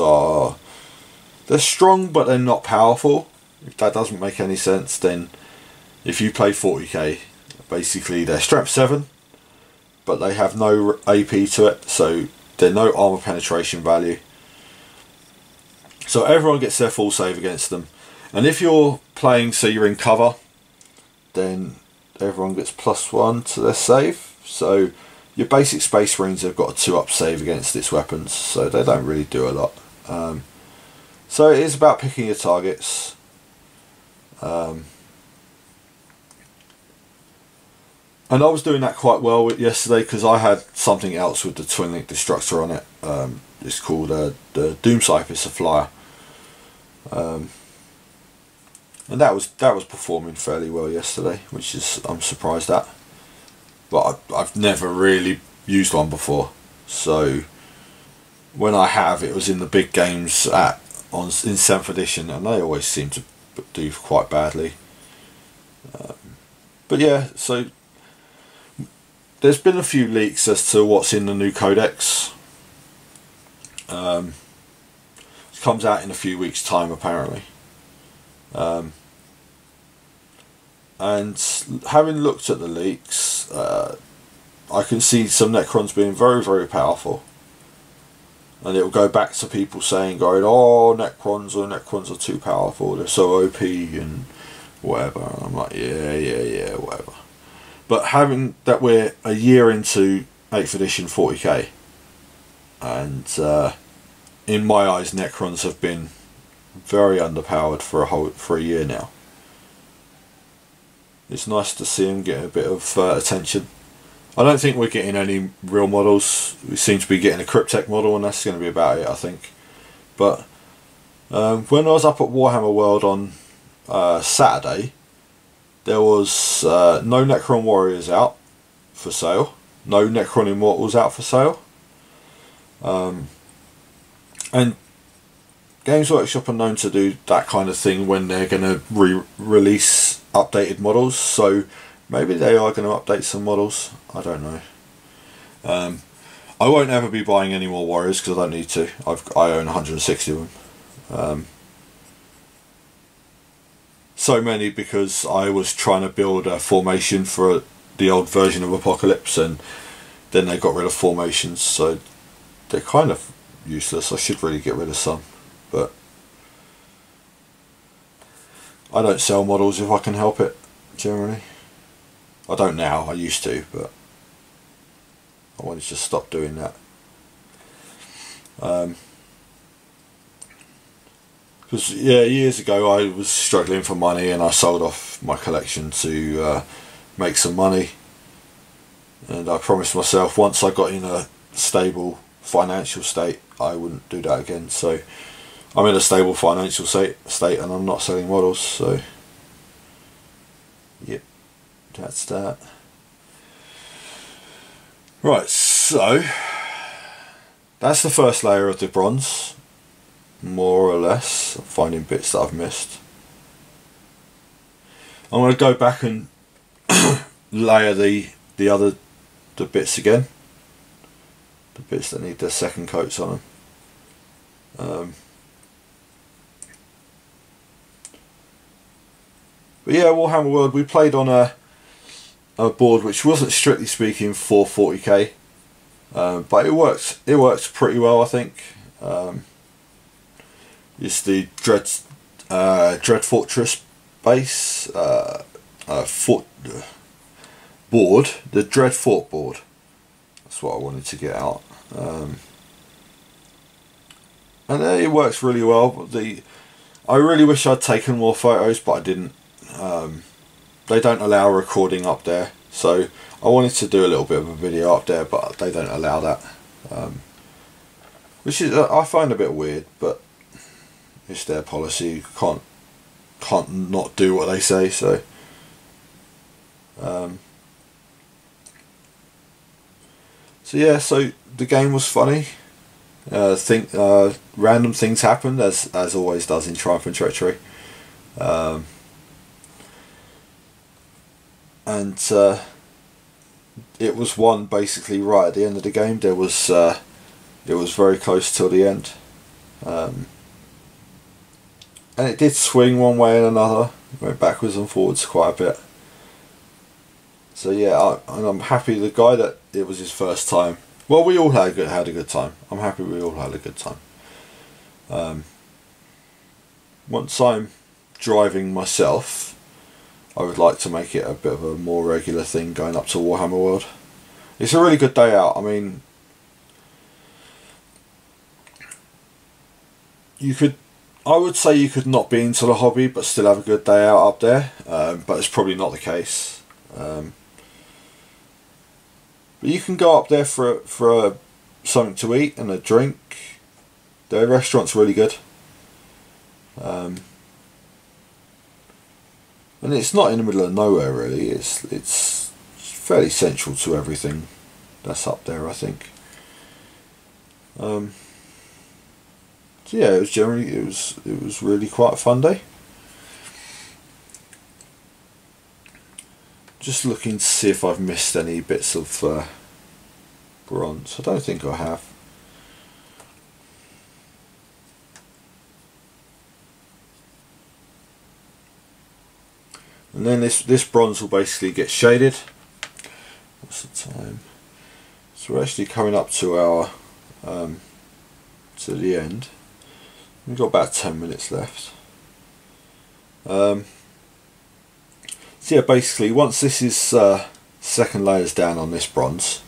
they're strong but they're not powerful. If that doesn't make any sense, then if you play 40k, basically they're strength 7, but they have no AP to it, so they're no armor penetration value. So everyone gets their full save against them. And if you're playing, so you're in cover, then everyone gets +1 to their save. So your basic Space Marines have got a 2-up save against its weapons, so they don't really do a lot. So it is about picking your targets. And I was doing that quite well yesterday, because I had something else with the Twin Link Destructor on it. It's called the Doomscypher. It's a flyer. And that was performing fairly well yesterday, which is I'm surprised at. But I've never really used one before, so when I have, it was in the big games in 7th edition, and they always seem to do quite badly. But yeah, so there's been a few leaks as to what's in the new codex. It comes out in a few weeks' time apparently. And having looked at the leaks, I can see some Necrons being very, very powerful. And it will go back to people oh, Necrons are too powerful, they're so OP and whatever. And I'm like, yeah, whatever. But having that, we're a year into 8th edition 40k, and in my eyes, Necrons have been very underpowered for a year now. It's nice to see them get a bit of attention. I don't think we're getting any real models. We seem to be getting a Cryptek model, and that's going to be about it, I think. But when I was up at Warhammer World on Saturday, there was no Necron Warriors out for sale, no Necron Immortals out for sale. And Games Workshop are known to do that kind of thing when they're going to release updated models, so maybe they are going to update some models. I don't know. I won't ever be buying any more Warriors because I don't need to. I own 160 of them. So many because I was trying to build a formation for the old version of Apocalypse, and then they got rid of formations, so they're kind of useless. I should really get rid of some, but I don't sell models if I can help it, generally. I don't now, I used to, but I wanted to stop doing that. Because yeah, years ago I was struggling for money, and I sold off my collection to make some money, and I promised myself once I got in a stable financial state I wouldn't do that again. So I'm in a stable financial state and I'm not selling models, so yep, that's that. Right, so that's the first layer of the bronze, more or less. I'm finding bits that I've missed. I'm going to go back and layer the bits again, the bits that need their second coats on them. But yeah, Warhammer World, we played on a board which wasn't strictly speaking for 40k, but it works pretty well, I think. It's the Dread Fortress base board, the Dread Fort board. That's what I wanted to get out. and it works really well. I really wish I'd taken more photos, but I didn't. They don't allow recording up there, so I wanted to do a little bit of a video up there, but they don't allow that, which is I find a bit weird, but it's their policy. You can't not do what they say. So so yeah, so the game was funny. Random things happened, as always does in Triumph and Treachery. And it was won basically right at the end of the game. It was very close till the end, and it did swing one way and another. It went backwards and forwards quite a bit. So yeah, I'm happy. The guy that it was his first time. Well, we all had a good time. I'm happy we all had a good time. Once I'm driving myself, I would like to make it a bit of a more regular thing, going up to Warhammer World. It's a really good day out. I mean, I would say you could not be into the hobby but still have a good day out up there, but it's probably not the case. But you can go up there for something to eat and a drink. The restaurant's really good. And it's not in the middle of nowhere really. It's fairly central to everything that's up there, I think. So yeah, it was really quite a fun day. Just looking to see if I've missed any bits of bronze. I don't think I have. And then this bronze will basically get shaded. What's the time? So we're actually coming up to our to the end. We've got about 10 minutes left. So yeah, basically once this is second layers down on this bronze,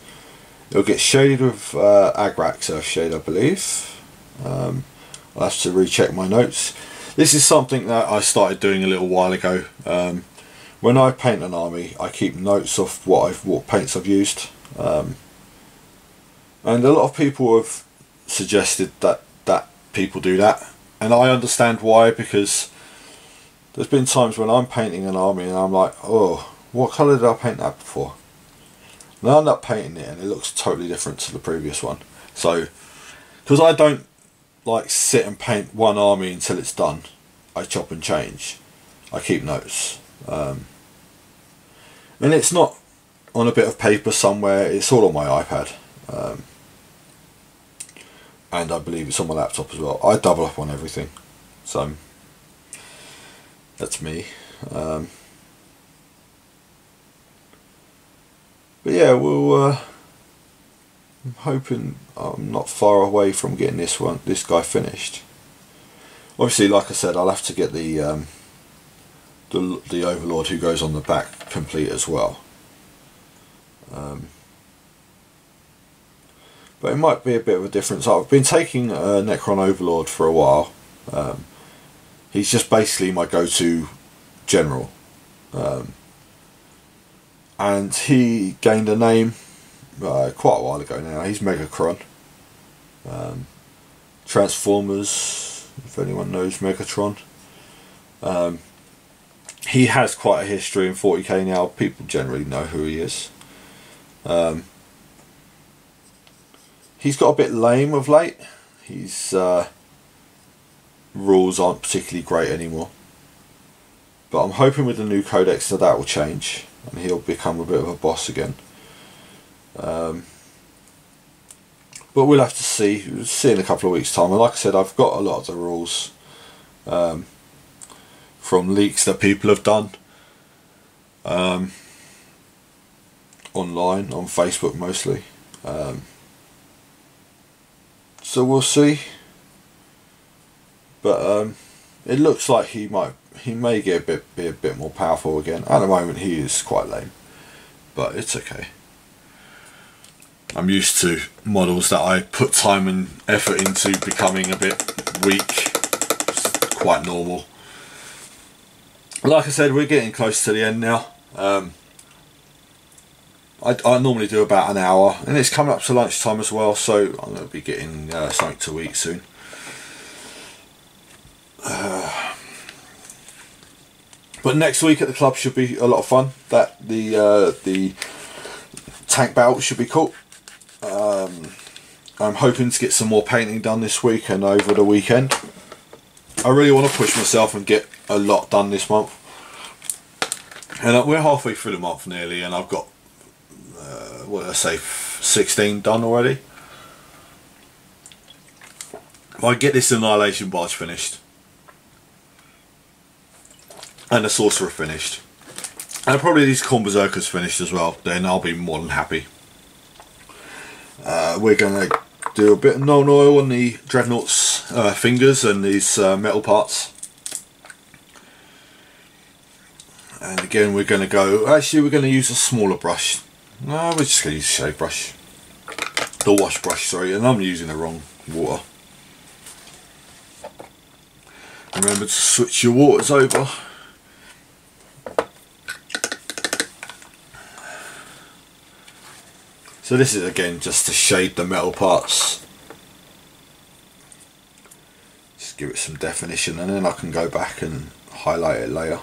it'll get shaded with Agrax Earthshade, I believe. I'll have to recheck my notes. This is something that I started doing a little while ago. When I paint an army, I keep notes of what paints I've used, and a lot of people have suggested that people do that, and I understand why, because there's been times when I'm painting an army and I'm like, oh, what colour did I paint that before? And I end up painting it and it looks totally different to the previous one. So, because I don't like sit and paint one army until it's done, I chop and change. I keep notes. And it's not on a bit of paper somewhere, it's all on my iPad. And I believe it's on my laptop as well. I double up on everything. So, that's me. But yeah, I'm hoping I'm not far away from getting this guy finished. Obviously, like I said, I'll have to get the Overlord who goes on the back complete as well. But it might be a bit of a difference. I've been taking Necron Overlord for a while. He's just basically my go-to general. And he gained a name quite a while ago now. He's Megatron. Transformers, if anyone knows Megatron. He has quite a history in 40k now. People generally know who he is. He's got a bit lame of late. His rules aren't particularly great anymore. But I'm hoping with the new codex that will change and he'll become a bit of a boss again. But we'll have to see. We'll see in a couple of weeks' time. And like I said, I've got a lot of the rules from leaks that people have done online, on Facebook mostly. So we'll see. But it looks like he may be a bit more powerful again. At the moment he is quite lame, but it's okay. I'm used to models that I put time and effort into becoming a bit weak. It's quite normal. Like I said, we're getting close to the end now. I normally do about an hour, and it's coming up to lunchtime as well, so I'm going to be getting something to eat soon. But next week at the club should be a lot of fun. The tank battle should be cool. I'm hoping to get some more painting done this week and over the weekend. I really want to push myself and get a lot done this month. And we're halfway through the month nearly, and I've got what did I say, 16 done already. If I get this Annihilation Barge finished and the Sorcerer finished, and probably these Khorne Berserkers finished as well, then I'll be more than happy. We're going to do a bit of non-oil on the Dreadnought's fingers and these metal parts. And again, we're going to go, actually we're going to use a smaller brush. No, we're just going to use a shave brush. The wash brush, sorry, and I'm using the wrong water. Remember to switch your waters over. So this is again just to shade the metal parts. Just give it some definition, and then I can go back and highlight it later.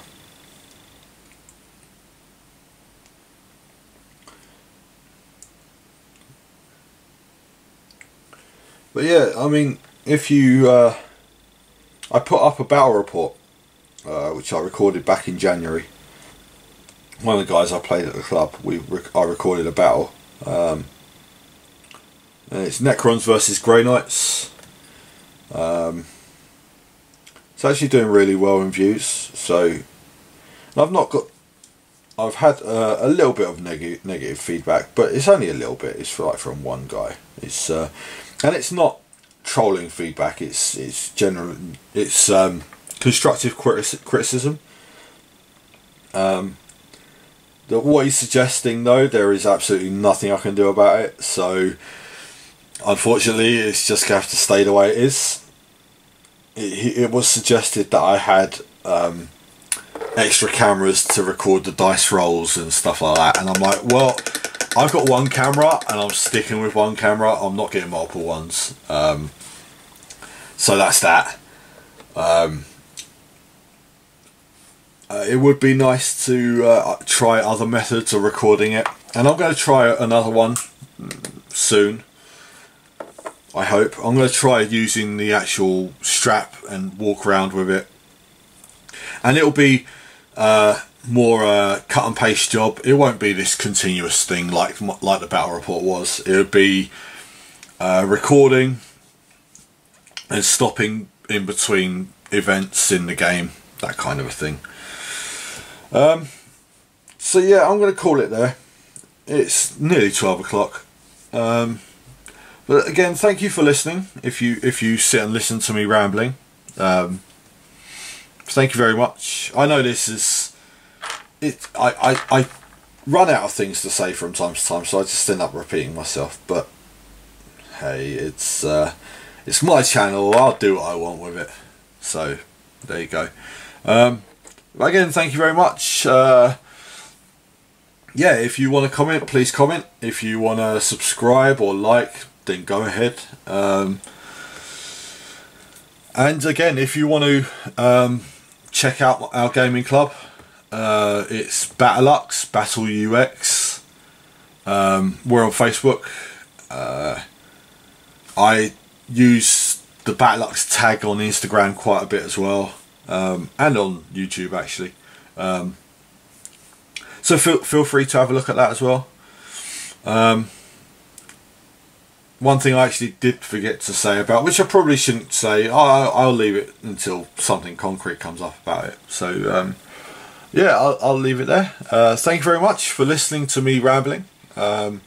But yeah, I mean, if you, I put up a battle report, which I recorded back in January. One of the guys I played at the club, I recorded a battle. And it's Necrons versus Grey Knights. It's actually doing really well in views. So I've had a little bit of negative feedback, but it's only a little bit. It's like from one guy. It's and it's not trolling feedback. It's general. It's constructive criticism. What he's suggesting, though, there is absolutely nothing I can do about it. So, unfortunately, it's just going to have to stay the way it is. It was suggested that I had extra cameras to record the dice rolls and stuff like that, and I'm like, well, I've got one camera and I'm sticking with one camera. I'm not getting multiple ones. So that's that. It would be nice to try other methods of recording it, and I'm going to try another one soon, I hope. I'm going to try using the actual strap and walk around with it, and it'll be more cut and paste job. It won't be this continuous thing like the battle report was. It would be recording and stopping in between events in the game, that kind of a thing. So yeah, I'm going to call it there. It's nearly 12 o'clock. But again, thank you for listening. If you sit and listen to me rambling, thank you very much. I know this is it. I run out of things to say from time to time, so I just end up repeating myself. But hey, it's my channel. I'll do what I want with it. So there you go. Again, thank you very much. Yeah, if you want to comment, please comment. If you want to subscribe or like, then go ahead. And again, if you want to check out our gaming club, it's Battlux, Battle UX. We're on Facebook. I use the Battlux tag on Instagram quite a bit as well, and on YouTube actually. So feel free to have a look at that as well. One thing I actually did forget to say about, which I probably shouldn't say, I'll leave it until something concrete comes up about it. So yeah, I'll leave it there. Thank you very much for listening to me rambling. I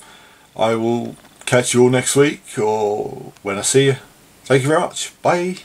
will catch you all next week or when I see you. Thank you very much. Bye.